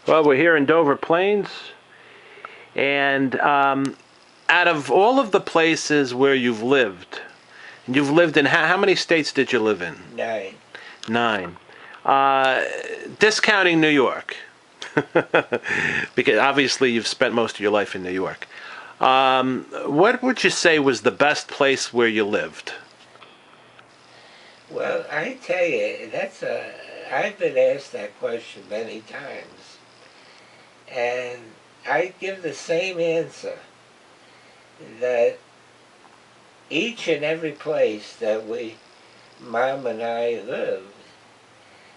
Well, we're here in Dover Plains, and out of all of the places where you've lived in how many states did you live in? 9. 9. Uh, Discounting New York, because obviously you've spent most of your life in New York. What would you say was the best place where you lived? Well, I tell you, I've been asked that question many times, and I give the same answer that each and every place that Mom and I lived,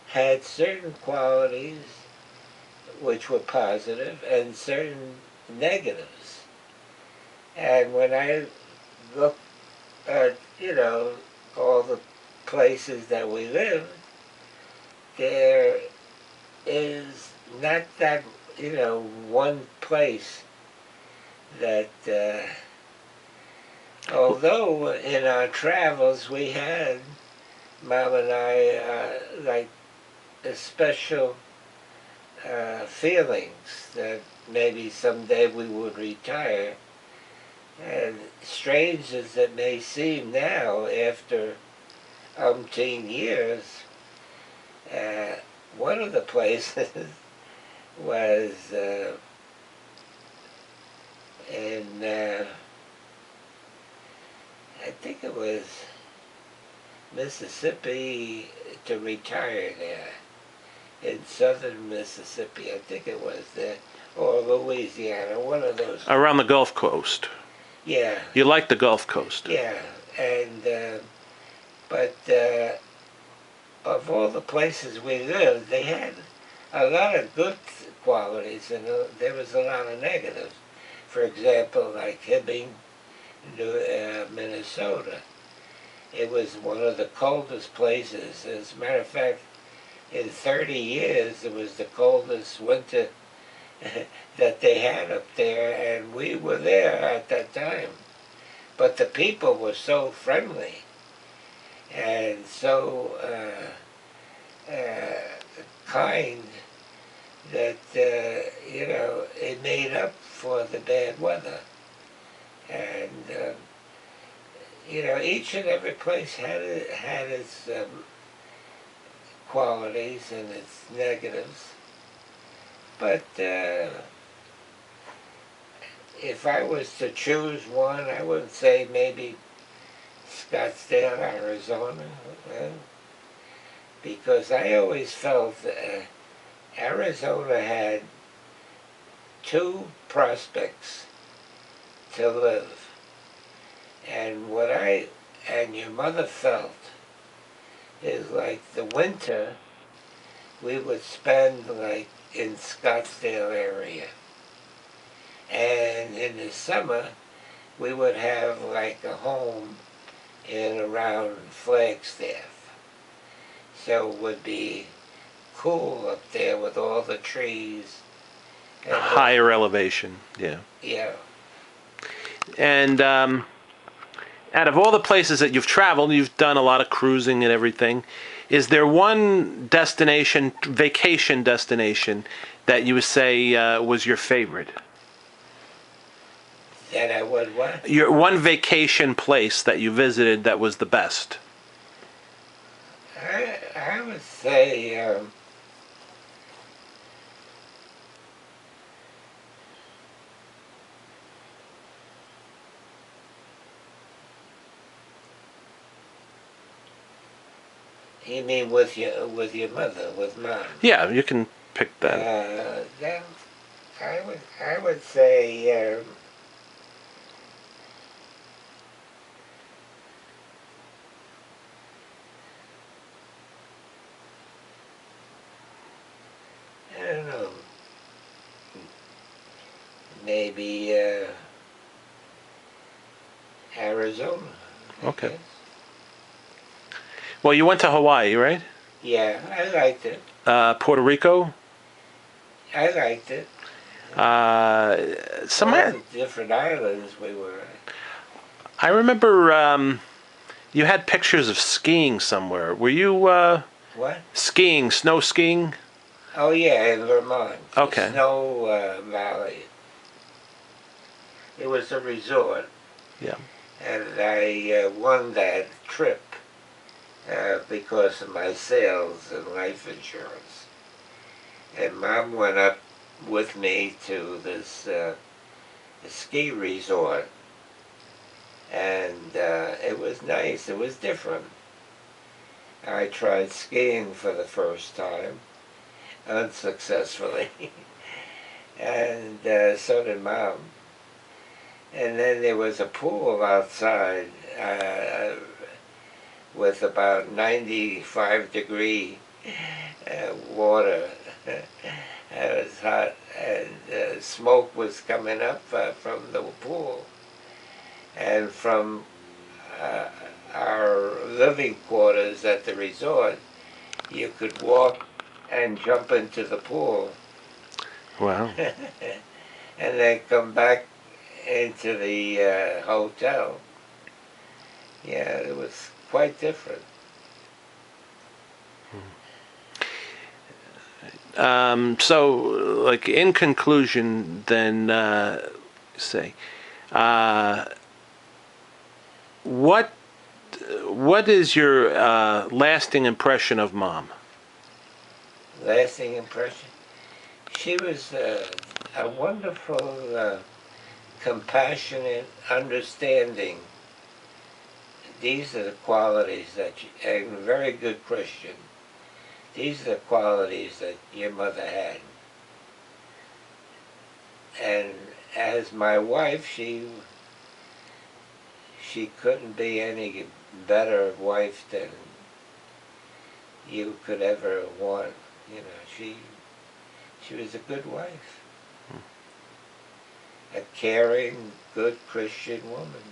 had certain qualities which were positive and certain negatives. And when I look at, all the places that we lived, there is not that, one place that, although in our travels we had, Mom and I, like a special feelings that maybe someday we would retire. And strange as it may seem now, after umpteen years, uh, one of the places was in, I think it was Mississippi, to retire there, in southern Mississippi. I think it was there, or Louisiana, one of those. Around the Gulf Coast. Yeah, You like the Gulf Coast? yeah, and but of all the places we lived, they had a lot of good qualities, and there was a lot of negatives. For example, like Hibbing, Minnesota. It was one of the coldest places. As a matter of fact, in 30 years, it was the coldest winter that they had up there, and we were there at that time. But the people were so friendly and so kind that, it made up for the bad weather. And, each and every place had its qualities and its negatives. But if I was to choose one, I would say maybe Scottsdale, Arizona, because I always felt Arizona had two prospects to live. And what I and your mother felt is like the winter we would spend like in Scottsdale area. And in the summer we would have like a home in around Flagstaff. So it would be cool up there with all the trees. And Higher elevation, yeah. Yeah. And out of all the places that you've traveled, you've done a lot of cruising and everything. Is there one destination, vacation destination, that you would say was your favorite? That I would what? Your one vacation place that you visited that was the best? I would say you mean with your mother, with Mom? Yeah, you can pick that. Then I would say I don't know, maybe Arizona. I Okay. guess. Well, you went to Hawaii, right? Yeah, I liked it. Puerto Rico. I liked it. Some. All the different islands we were at. I remember you had pictures of skiing somewhere. Were you What? skiing, snow skiing? Oh yeah, in Vermont. Okay. Snow Valley. It was a resort, Yeah. and I won that trip because of my sales and life insurance. And Mom went up with me to this ski resort, and it was nice. It was different. I tried skiing for the first time, unsuccessfully, and so did Mom. And then there was a pool outside with about 95-degree water. It was hot, and smoke was coming up from the pool. And from uh, our living quarters at the resort, you could walk and jump into the pool Wow. and then come back into the hotel. Yeah, it was quite different. So, like in conclusion, then say, uh, what what is your lasting impression of Mom? Lasting impression. She was a wonderful, compassionate, understanding. These are the qualities that, a very good Christian. These are the qualities that your mother had. And as my wife, she couldn't be any better wife than you could ever want. You know, she was a good wife, a caring, good Christian woman.